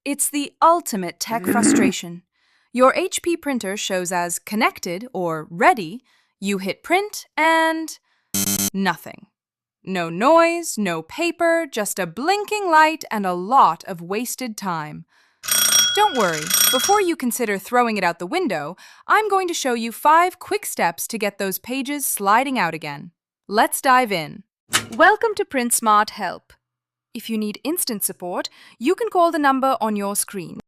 It's the ultimate tech frustration. Your HP printer shows as connected or ready, you hit print and nothing. No noise, no paper, just a blinking light and a lot of wasted time. Don't worry, before you consider throwing it out the window, I'm going to show you 5 quick steps to get those pages sliding out again. Let's dive in. Welcome to Print Smart Help. If you need instant support, you can call the number on your screen.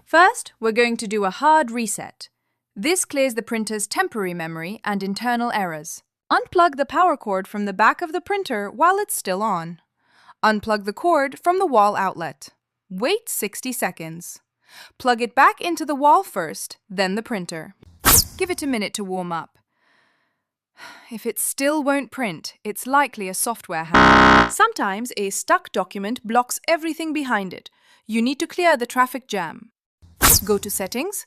First, we're going to do a hard reset. This clears the printer's temporary memory and internal errors. Unplug the power cord from the back of the printer while it's still on. Unplug the cord from the wall outlet. Wait 60 seconds. Plug it back into the wall first, then the printer. Give it a minute to warm up. If it still won't print, it's likely a software hack. Sometimes a stuck document blocks everything behind it. You need to clear the traffic jam. Go to Settings,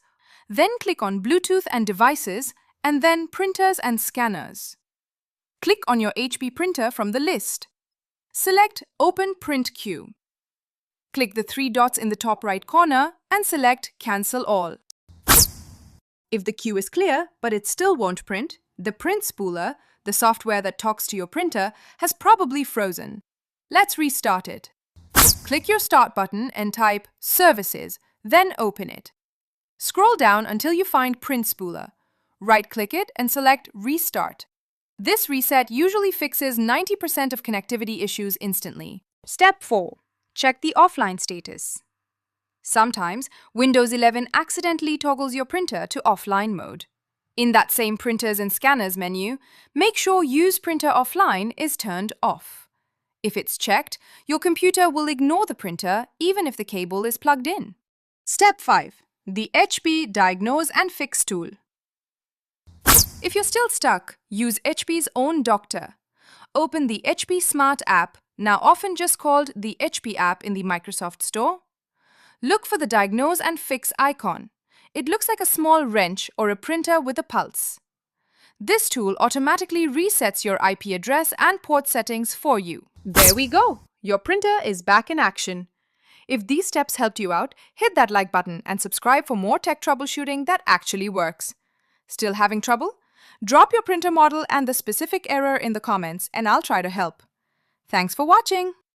then click on Bluetooth and Devices, and then Printers and Scanners. Click on your HP printer from the list. Select Open Print Queue. Click the 3 dots in the top right corner and select Cancel All. If the queue is clear, but it still won't print, the Print Spooler, the software that talks to your printer, has probably frozen. Let's restart it. Click your Start button and type Services, then open it. Scroll down until you find Print Spooler. Right-click it and select Restart. This reset usually fixes 90% of connectivity issues instantly. Step 4. Check the offline status. Sometimes, Windows 11 accidentally toggles your printer to offline mode. In that same Printers and Scanners menu, make sure Use Printer Offline is turned off. If it's checked, your computer will ignore the printer even if the cable is plugged in. Step 5. The HP Diagnose and Fix tool. If you're still stuck, use HP's own doctor. Open the HP Smart app, now often just called the HP app in the Microsoft Store. Look for the Diagnose and Fix icon. It looks like a small wrench or a printer with a pulse. This tool automatically resets your IP address and port settings for you. There we go! Your printer is back in action. If these steps helped you out, hit that like button and subscribe for more tech troubleshooting that actually works. Still having trouble? Drop your printer model and the specific error in the comments and I'll try to help. Thanks for watching!